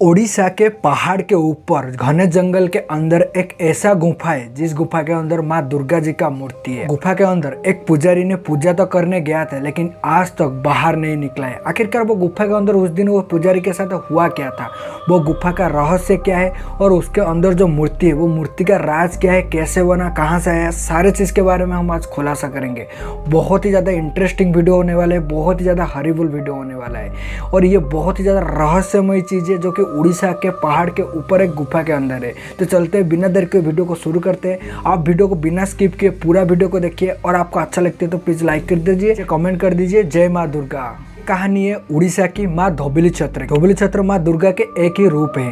ओडिशा के पहाड़ के ऊपर घने जंगल के अंदर एक ऐसा गुफा है जिस गुफा के अंदर माँ दुर्गा जी का मूर्ति है। गुफा के अंदर एक पुजारी ने पूजा तो करने गया था लेकिन आज तक बाहर नहीं निकला है। आखिरकार वो गुफा के अंदर उस दिन वो पुजारी के साथ हुआ क्या था, वो गुफा का रहस्य क्या है और उसके अंदर जो मूर्ति है वो मूर्ति का राज क्या है, कैसे बना, कहाँ से आया, सारे चीज़ के बारे में हम आज खुलासा करेंगे। बहुत ही ज़्यादा इंटरेस्टिंग वीडियो होने वाला है, बहुत ही ज़्यादा हॉरिबल वीडियो होने वाला है और ये बहुत ही ज़्यादा रहस्यमय चीज़ है जो कि उड़ीसा के पहाड़ के ऊपर एक गुफा के अंदर है। तो चलते हैं, बिना देर के वीडियो को शुरू करते हैं। आप वीडियो को बिना स्किप किए पूरा वीडियो को देखिए और आपको अच्छा लगता है तो प्लीज़ लाइक कर दीजिए, कमेंट कर दीजिए। जय माँ दुर्गा। कहानी है उड़ीसा की माँ धोबिली छत्र। धोबिली छत्र माँ दुर्गा के एक ही रूप है।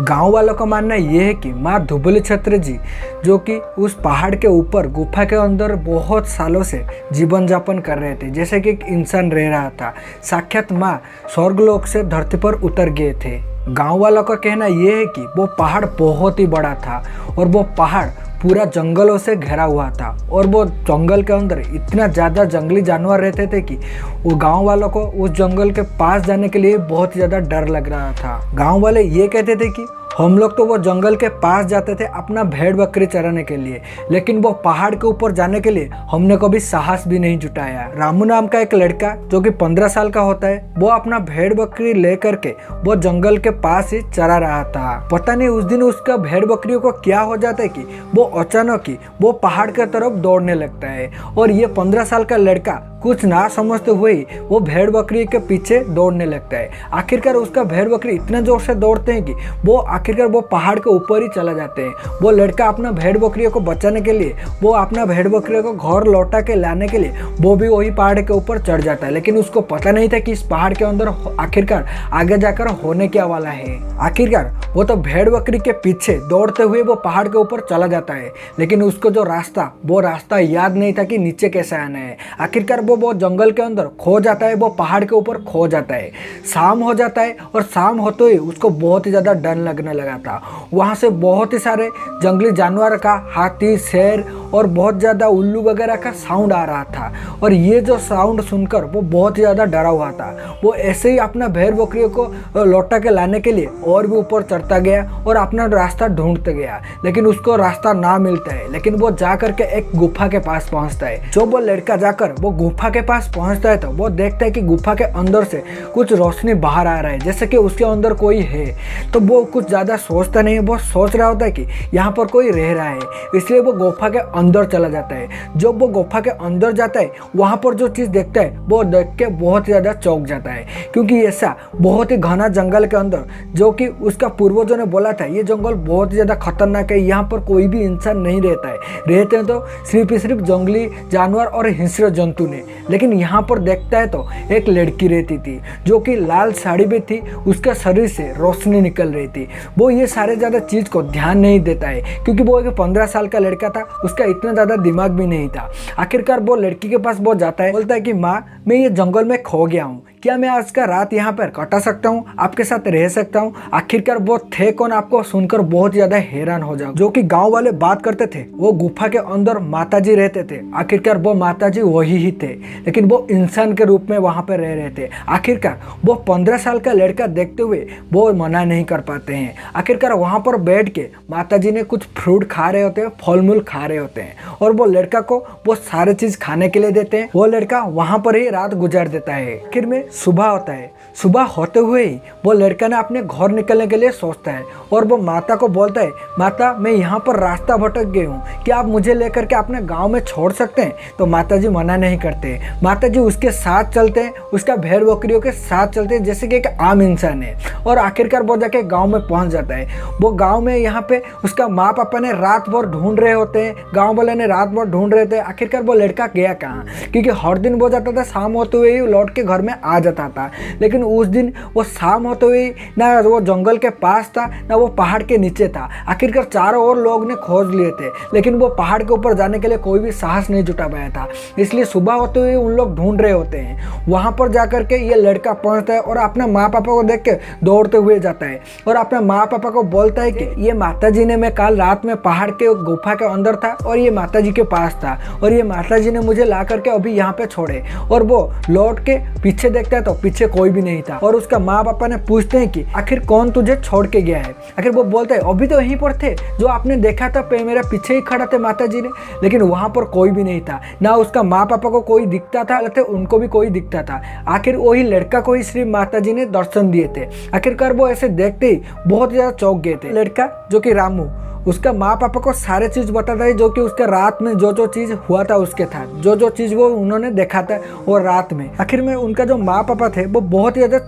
गांव वालों का मानना यह है कि माँ धोबिली छत्र जी जो कि उस पहाड़ के ऊपर गुफा के अंदर बहुत सालों से जीवन यापन कर रहे थे, जैसे कि एक इंसान रह रहा था। साक्षात माँ स्वर्गलोक से धरती पर उतर गए थे। गांव वालों का कहना यह है कि वो पहाड़ बहुत ही बड़ा था और वो पहाड़ पूरा जंगलों से घिरा हुआ था और वो जंगल के अंदर इतना ज़्यादा जंगली जानवर रहते थे कि वो गांव वालों को उस जंगल के पास जाने के लिए बहुत ज़्यादा डर लग रहा था। गांव वाले ये कहते थे कि हम लोग तो वो जंगल के पास जाते थे अपना भेड़ बकरी चराने के लिए, लेकिन वो पहाड़ के ऊपर जाने के लिए हमने कभी साहस भी नहीं जुटाया। रामू नाम का एक लड़का जो कि 15 साल का होता है, वो अपना भेड़ बकरी लेकर के वो जंगल के पास ही चरा रहा था। पता नहीं उस दिन उसका भेड़ बकरियों को क्या हो जाता है कि वो अचानक ही वो पहाड़ की तरफ दौड़ने लगता है और ये 15 साल का लड़का कुछ ना समझते हुए वो भेड़ बकरी के पीछे दौड़ने लगता है। आखिरकार उसका भेड़ बकरी इतना जोर से दौड़ते हैं कि वो आखिरकार वो पहाड़ के ऊपर ही चला जाते हैं। वो लड़का अपना भेड़ बकरियों को बचाने के लिए, वो अपना भेड़ बकरियों को घर लौटा के लाने के लिए वो भी वही पहाड़ के ऊपर चढ़ जाता है, लेकिन उसको पता नहीं था कि इस पहाड़ के अंदर आखिरकार आगे जाकर होने क्या वाला है। आखिरकार वो तो भेड़ बकरी के पीछे दौड़ते हुए वो पहाड़ के ऊपर चला जाता है, लेकिन उसको जो रास्ता वो रास्ता याद नहीं था कि नीचे कैसे आना है। आखिरकार वो जंगल के अंदर खो जाता है, वो पहाड़ के ऊपर खो जाता है। शाम हो जाता है और शाम होते ही उसको बहुत ही ज़्यादा डर लगने लगा था। वहाँ से बहुत ही सारे जंगली जानवर का, हाथी, शेर और बहुत ज़्यादा उल्लू वगैरह का साउंड आ रहा था और ये जो साउंड सुनकर वो बहुत ही ज़्यादा डरा हुआ था। वो ऐसे ही अपना भेड़ बकरियों को लौटा के लाने के लिए और भी ऊपर चढ़ता गया और अपना रास्ता ढूंढते गया, लेकिन उसको रास्ता ना मिलता है। लेकिन वो जा करके एक गुफा के पास पहुँचता है। जो वो लड़का जाकर वो गुफा के पास पहुँचता है तो वो देखता है कि गुफा के अंदर से कुछ रोशनी बाहर आ रहा है, जैसे कि उसके अंदर कोई है। तो वो कुछ ज़्यादा सोचता नहीं है, वो सोच रहा होता है कि यहाँ पर कोई रह रहा है, इसलिए वो गुफा के अंदर चला जाता है। जब वो गुफा के अंदर जाता है वहाँ पर जो चीज़ देखता है वो देख के बहुत ज़्यादा चौंक जाता है, क्योंकि ऐसा बहुत ही घना जंगल के अंदर, जो कि उसका पूर्वजों ने बोला था ये जंगल बहुत ज़्यादा खतरनाक है, यहाँ पर कोई भी इंसान नहीं रहता है, रहते हैं तो सिर्फ जंगली जानवर और हिंस्र जंतु ने। लेकिन यहाँ पर देखता है तो एक लड़की रहती थी जो कि लाल साड़ी में थी, उसके शरीर से रोशनी निकल रही थी। वो ये सारे ज़्यादा चीज़ को ध्यान नहीं देता है क्योंकि वो एक 15 साल का लड़का था, उसका इतना ज़्यादा दिमाग भी नहीं था। आखिरकार वो लड़की के पास वो जाता है, बोलता है कि माँ मैं ये जंगल में खो गया हूँ, क्या मैं आज का रात यहाँ पर कटा सकता हूँ, आपके साथ रह सकता हूँ। आखिरकार वो थे कौन, आपको सुनकर बहुत ज़्यादा हैरान हो जाओ। जो कि गांव वाले बात करते थे वो गुफा के अंदर माताजी रहते थे। आखिरकार वो माताजी वही ही थे, लेकिन वो इंसान के रूप में वहाँ पर रह रहे थे। आखिरकार वो 15 साल का लड़का देखते हुए वो मना नहीं कर पाते हैं। आखिरकार वहाँ पर बैठ के माताजी ने कुछ फ्रूट खा रहे होते हैं, फल मूल खा रहे होते हैं और वो लड़का को वो सारे चीज़ खाने के लिए देते हैं। वो लड़का वहाँ पर ही रात गुजार देता है। आखिर में सुबह होता है। सुबह होते हुए ही वो लड़का ने अपने घर निकलने के लिए सोचता है और वो माता को बोलता है, माता मैं यहाँ पर रास्ता भटक गई हूँ, क्या आप मुझे लेकर के अपने गांव में छोड़ सकते हैं। तो माता जी मना नहीं करते। माता जी उसके साथ चलते हैं, उसका भेड़ बकरियों के साथ चलते हैं जैसे कि एक आम इंसान है और आखिरकार वो जाके गाँव में पहुँच जाता है। वो गाँव में यहाँ पे उसका माँ पापा ने रात भर ढूंढ रहे होते हैं, गाँव वाले ने रात भर ढूंढ रहे थे आखिरकार वो लड़का गया कहाँ, क्योंकि हर दिन वो जाता था, शाम होते हुए ही लौट के घर में आ जाता था। लेकिन उस दिन वो शाम होते हुए ना वो जंगल के पास था ना वो पहाड़ के नीचे था। आखिरकार चारों ओर लोग ने खोज लिए थे, लेकिन वो पहाड़ के ऊपर जाने के लिए कोई भी साहस नहीं जुटा पाया था। इसलिए सुबह होते हुए उन लोग ढूंढ रहे होते हैं। वहाँ पर जाकर के ये लड़का पहुँचता है और अपने माँ पापा को देख के दौड़ते हुए जाता है और अपने माँ पापा को बोलता है कि ये माताजी ने, मैं कल रात में पहाड़ के गुफा के अंदर था और ये माताजी के पास था और ये माताजी ने मुझे ला करके अभी यहाँ पे छोड़े। और वो लौट के पीछे देखता है तो पीछे कोई भी नहीं था। और उसका माँ पापा ने पूछते हैं कि आखिर कौन तुझे छोड़ के गया है। आखिर वो बोलता है अभी तो यहीं पर थे, जो आपने देखा था मेरे पीछे ही खड़ा थे माता जी ने। लेकिन वहां पर कोई भी नहीं था, ना उसका माँ पापा को कोई दिखता था, उनको भी कोई दिखता था। आखिर वही लड़का को ही सिर्फ माता जी ने दर्शन दिए थे। आखिरकार वो ऐसे देखते ही बहुत ज्यादा चौंक गए थे। लड़का जो कि रामू उसका माँ पापा को सारे चीज बताता है, जो कि उसके रात में जो चीज हुआ था उसके था, जो चीज वो उन्होंने देखा था वो रात में। आखिर में उनका जो माँ पापा थे वो बहुत ही ज्यादा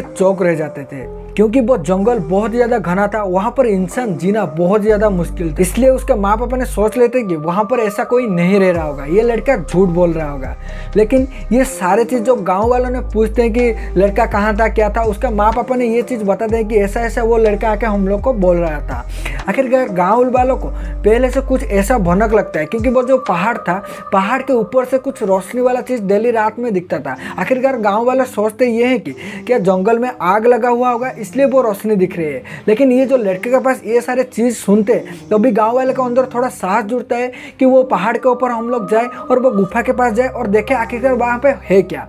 चौक रह जाते थे, क्योंकि वो जंगल बहुत ज्यादा घना था, वहां पर इंसान जीना बहुत ज्यादा मुश्किल था। इसलिए उसके माँ पापा ने सोच लेते कि वहां पर ऐसा कोई नहीं रह रहा होगा, ये लड़का झूठ बोल रहा होगा। लेकिन ये सारे चीज जो गांव वालों ने पूछते हैं कि लड़का कहाँ था क्या था, उसका माँ पापा ने ये चीज बता दें कि ऐसा ऐसा वो लड़का आके हम लोग को बोल रहा था। आखिरकार गाँव वालों को पहले से कुछ ऐसा भनक लगता है, क्योंकि वो जो पहाड़ था, पहाड़ के ऊपर से कुछ रोशनी वाला चीज डेली रात में दिखता था। आखिरकार गाँव वाले सोचते ये है कि क्या जंगल में आग लगा हुआ होगा इसलिए वो रोशनी दिख रही है। लेकिन ये जो लड़के के पास ये सारे चीज सुनते तो भी गांव वाले के अंदर थोड़ा साहस जुड़ता है कि वो पहाड़ के ऊपर हम लोग जाए और वो गुफा के पास जाए और देखे आखिरकार वहां पे है क्या।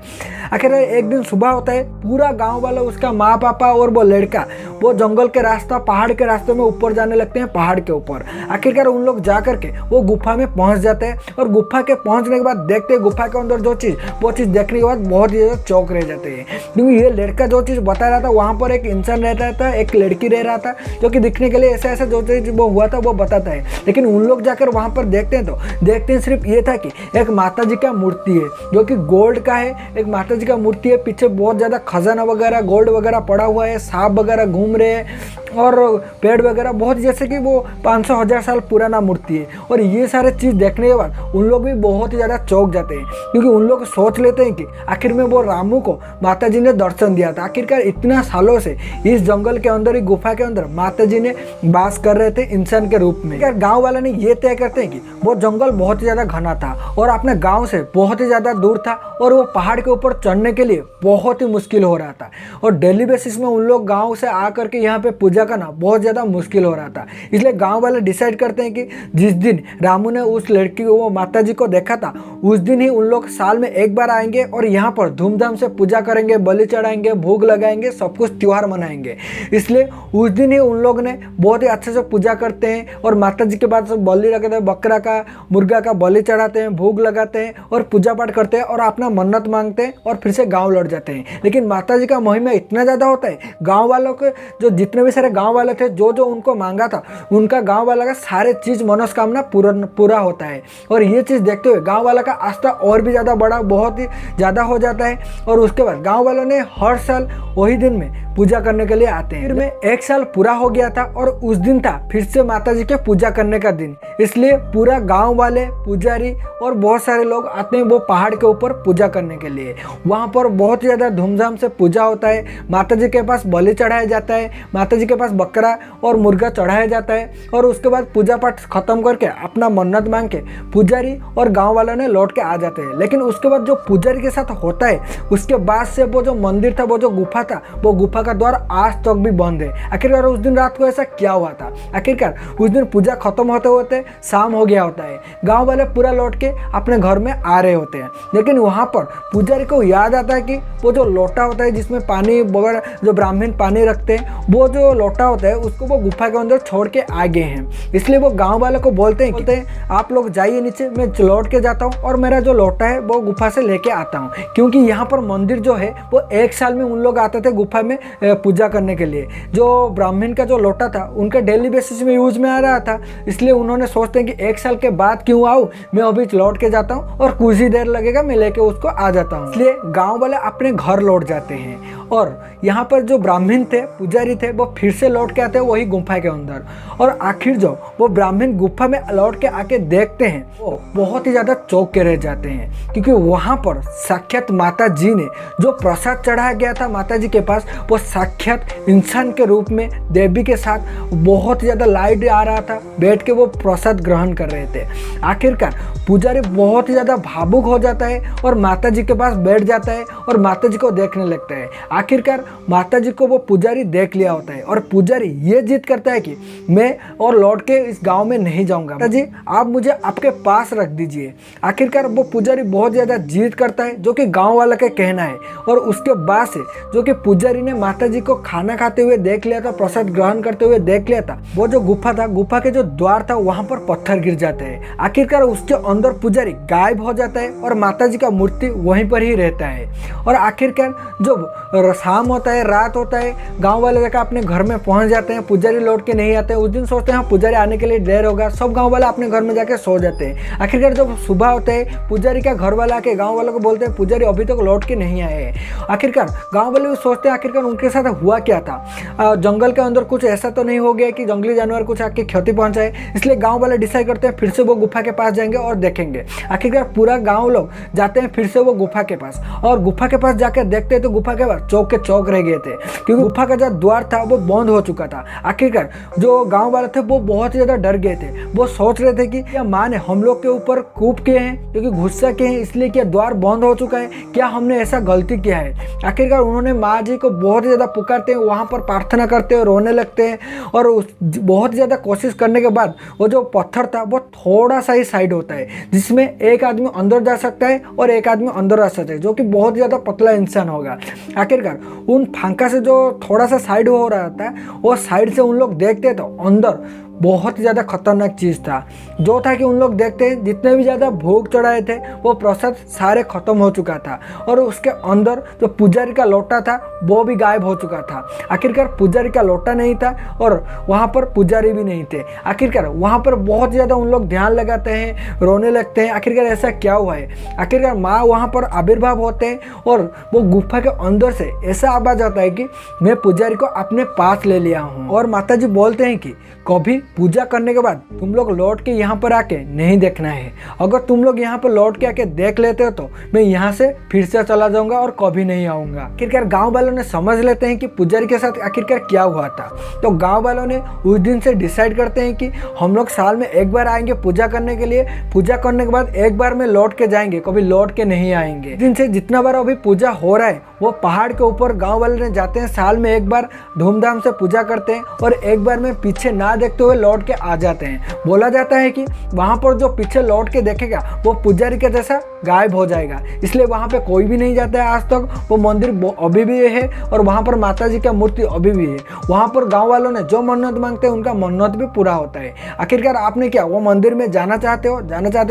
आखिर एक दिन सुबह होता है, पूरा गांव वाला, उसका माँ पापा और वो लड़का वो जंगल के रास्ता, पहाड़ के रास्ते में ऊपर जाने लगते हैं, पहाड़ के ऊपर। आखिरकार उन लोग जा करके वो गुफा में पहुंच जाते हैं और गुफा के पहुंचने के बाद देखते हैं गुफा के अंदर जो चीज, वो चीज देखने के बाद बहुत ही ज्यादा चौंक रह जाते हैं। क्योंकि ये लड़का जो चीज बता रहा था वहां पर एक इंसान रहता था, एक लड़की रह रहा था, जो कि दिखने के लिए ऐसा ऐसा जो चीज वो हुआ था वो बताता है। लेकिन उन लोग जाकर वहां पर देखते हैं तो देखते हैं सिर्फ ये था कि एक माता जी का मूर्ति है, जो कि गोल्ड का है। एक माता जी का मूर्ति है, पीछे बहुत ज्यादा खजाना वगैरह गोल्ड वगैरह पड़ा हुआ है, सांप वगैरह घूम रहे हैं और पेड़ वगैरह, बहुत जैसे कि वो 500-1000 साल पुराना मूर्ति है। और ये सारे चीज देखने के बाद उन लोग भी बहुत ही ज्यादा चौंक जाते हैं, क्योंकि उन लोग सोच लेते हैं कि आखिर में वो रामू को माता जी ने दर्शन दिया था। आखिरकार इतना सालों से इस जंगल के अंदर ही गुफा के अंदर माता जी ने वास कर रहे थे इंसान के रूप में। गांव वाले ने ये तय करते हैं कि वो जंगल बहुत ही ज्यादा घना था और अपने गांव से बहुत ही ज्यादा दूर था और वो पहाड़ के ऊपर चढ़ने के लिए बहुत ही मुश्किल हो रहा था। और डेली बेसिस में उन लोग गांव से आकर के यहाँ पे पूजा करना बहुत ज्यादा मुश्किल हो रहा था। इसलिए गांव वाले डिसाइड करते हैं कि जिस दिन रामू ने उस लड़की को, वो माता जी को देखा था, उस दिन ही उन लोग साल में एक बार आएंगे और यहाँ पर धूमधाम से पूजा करेंगे, बलि चढ़ाएंगे, भोग लगाएंगे, सब कुछ त्योहार मनाएंगे। इसलिए उस दिन ही उन लोग ने बहुत ही अच्छे से पूजा करते हैं और माता जी के बाद सब बलि लगाते हैं, बकरा का, मुर्गा का बलि चढ़ाते हैं, भोग लगाते हैं और पूजा पाठ करते हैं और अपना मन्नत मांगते हैं और फिर से गांव लौट जाते हैं। लेकिन माता जी का महिमा इतना ज़्यादा होता है, गांव वालों के जो जितने भी सारे गांव वाले थे, जो जो उनको मांगा था, उनका गांव वाला का सारे चीज़ मनोकामना पूरा होता है। और ये चीज़ देखते हुए गाँव वाला का आस्था और भी ज़्यादा बड़ा, बहुत ही ज़्यादा हो जाता है। और उसके बाद गाँव वालों ने हर साल वही दिन में पूजा करने के लिए आते हैं। फिर में 1 साल पूरा हो गया था और उस दिन था फिर से माता जी के पूजा करने का दिन। इसलिए पूरा गांव वाले, पुजारी और बहुत सारे लोग आते हैं वो पहाड़ के ऊपर पूजा करने के लिए। वहां पर बहुत ज़्यादा धूमधाम से पूजा होता है। माता जी के पास बलि चढ़ाया जाता है, माता जी के पास बकरा और मुर्गा चढ़ाया जाता है और उसके बाद पूजा पाठ खत्म करके अपना मन्नत मांग के पुजारी और गाँव वालों ने लौट के आ जाते हैं। लेकिन उसके बाद जो पुजारी के साथ होता है, उसके बाद से वो जो मंदिर था, वो जो गुफा था, वो गुफा का द्वार आज तक भी बंद है। आखिरकार उस दिन रात को ऐसा क्या हुआ था? आखिरकार उस दिन पूजा खत्म होते होते शाम हो गया होता है। गांव वाले पूरा लौट के अपने घर में आ रहे होते हैं। लेकिन वहां पर पुजारी को याद आता है कि वो जो लोटा होता है जिसमें पानी वगैरह, जो ब्राह्मण पानी रखते हैं, वो जो लोटा होता है उसको वो गुफा के अंदर छोड़ के आ गए हैं। इसलिए वो गाँव वाले को बोलते हैं आप लोग जाइए नीचे, मैं लौट के जाता हूँ और मेरा जो लोटा है वो गुफा से लेके आता हूँ। क्योंकि यहाँ पर मंदिर जो है वो 1 साल में उन लोग आते थे गुफा में पूजा करने के लिए। जो ब्राह्मण का जो लोटा था उनका डेली बेसिस में यूज में आ रहा था, इसलिए उन्होंने सोचते हैं कि 1 साल के बाद क्यों आऊँ, मैं अभी लौट के जाता हूँ और कुछ ही देर लगेगा, मैं लेके उसको आ जाता हूँ। इसलिए गांव वाले अपने घर लौट जाते हैं और यहाँ पर जो ब्राह्मण थे, पुजारी थे, वो फिर से लौट के आते हैं वही गुफा के अंदर। और आखिर जो वो ब्राह्मण गुफा में लौट के आके देखते हैं, वो बहुत ही ज्यादा चौंक के रह जाते हैं, क्योंकि वहां पर साक्षात माता जी ने जो प्रसाद चढ़ाया गया था माता जी के पास, वो साक्षात इंसान के रूप में देवी के साथ बहुत ज्यादा लाइट आ रहा था, बैठ के वो प्रसाद ग्रहण कर रहे थे। आखिरकार पुजारी बहुत ही ज़्यादा भावुक हो जाता है और माता जी के पास बैठ जाता है और माता जी को देखने लगता है। आखिरकार माता जी को वो पुजारी देख लिया होता है और पुजारी ये जिद करता है कि मैं और लौट के इस गांव में नहीं जाऊंगा, माता जी आप मुझे आपके पास रख दीजिए। आखिरकार वो पुजारी बहुत ज़्यादा जिद करता है, जो कि गाँव वाला का कहना है। और उसके बाद से जो कि पुजारी ने माता जी को खाना खाते हुए देख लिया था, प्रसाद ग्रहण करते हुए देख लिया था, वो जो गुफा था, गुफा के जो द्वार था वहां पर पत्थर गिर जाते हैं। आखिरकार उसके अंदर पुजारी गायब हो जाता है और माता जी का मूर्ति वहीं पर ही रहता है। और आखिरकार जब शाम होता है, रात होता है, गांव वाले जाकर अपने घर में पहुंच जाते हैं, पुजारी लौट के नहीं आते हैं। उस दिन सोचते हैं पुजारी आने के लिए देर होगा, सब गाँव वाले अपने घर में जाके सो जाते हैं। आखिरकार जब सुबह होता है, पुजारी का घर वाला आके गाँव वालों को बोलते हैं पुजारी अभी तक लौट के नहीं आए हैं। आखिरकार गाँव वाले भी सोचते हैं आखिरकार उनके साथ हुआ क्या था, जंगल के अंदर कुछ ऐसा तो नहीं हो गया कि जंगली जानवर कुछ आके क्षति पहुंचाए। इसलिए गांव वाले डिसाइड करते हैं फिर से वो गुफा के पास जाएंगे और देखेंगे। आखिरकार पूरा गांव लोग जाते हैं फिर से वो गुफा के पास, और गुफा के पास जाकर देखते हैं तो गुफा के पास चौक के चौक रह गए थे, क्योंकि गुफा का जो द्वार था वो बंद हो चुका था। आखिरकार जो गाँव वाले थे वो बहुत ही ज्यादा डर गए थे। वो सोच रहे थे कि क्या माँ ने हम लोग के ऊपर कूप किए हैं, क्योंकि गुस्सा किए हैं, इसलिए क्या द्वार बंद हो चुका है, क्या हमने ऐसा गलती किया है। आखिरकार उन्होंने माँ जी को बहुत ही ज्यादा पुकारते हैं, वहाँ पर प्रार्थना करते हैं, रोने लगते हैं। और बहुत ज़्यादा कोशिश करने के बाद वो जो पत्थर था वो थोड़ा सा ही साइड होता है, जिसमें एक आदमी अंदर जा सकता है और एक आदमी अंदर आ सकता है, जो कि बहुत ज़्यादा पतला इंसान होगा। आखिरकार उन फांका से जो थोड़ा सा साइड हो रहा था, वो साइड से उन लोग देखते तो अंदर बहुत ही ज़्यादा खतरनाक चीज़ था, जो था कि उन लोग देखते हैं जितने भी ज़्यादा भोग चढ़ाए थे वो प्रसाद सारे खत्म हो चुका था, और उसके अंदर जो पुजारी का लोटा था वो भी गायब हो चुका था। आखिरकार पुजारी का लोटा नहीं था और वहाँ पर पुजारी भी नहीं थे। आखिरकार वहाँ पर बहुत ज़्यादा उन लोग ध्यान लगाते हैं, रोने लगते हैं। आखिरकार ऐसा क्या हुआ है। आखिरकार माँ वहाँ पर आविर्भाव होते हैं और वो गुफा के अंदर से ऐसा आवाज़ आता है कि मैं पुजारी को अपने पास ले लिया हूँ। और माता जी बोलते हैं कि कभी पूजा करने के बाद तुम लोग लौट के यहाँ पर आके नहीं देखना है। अगर तुम लोग यहाँ पर लौट के आके देख लेते हो तो मैं यहाँ से फिर से चला जाऊंगा और कभी नहीं आऊंगा। आखिरकार गांव वालों ने समझ लेते हैं कि पुजारी के साथ आखिरकार क्या हुआ था। तो गांव वालों ने उस दिन से डिसाइड करते हैं कि हम लोग साल में एक बार आएंगे पूजा करने के लिए, पूजा करने के बाद एक बार में लौट के जाएंगे, कभी लौट के नहीं आएंगे। दिन से जितना बार अभी पूजा हो रहा है वो पहाड़ के ऊपर गाँव वाले ने जाते हैं, साल में एक बार धूमधाम से पूजा करते हैं और एक बार में पीछे ना देखते हुए लौट के आ जाते हैं। बोला जाता है कि वहां पर जो पीछे लौट के देखेगा वो पुजारी के जैसा गायब हो जाएगा, इसलिए वहां पे कोई भी नहीं जाता है आज तक। वो मंदिर अभी भी है और वहां पर माता जी का मूर्ति अभी भी है। वहां पर गांव वालों ने जो मन्नत मांगते हैं उनका मन्नत भी पूरा होता है। आखिरकार आपने क्या वो मंदिर में जाना चाहते हो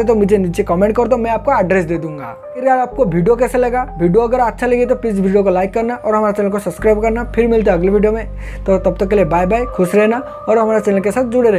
तो मुझे नीचे कमेंट कर दो, मैं आपको एड्रेस दे दूंगा। आखिरकार आपको वीडियो कैसा लगा, वीडियो अगर अच्छा लगे तो प्लीज वीडियो को लाइक करना और हमारे चैनल को सब्सक्राइब करना। फिर मिलते हैं अगले वीडियो में, तो तब तक के लिए बाय बाय, खुश रहना और हमारे चैनल के साथ जुड़े रहना।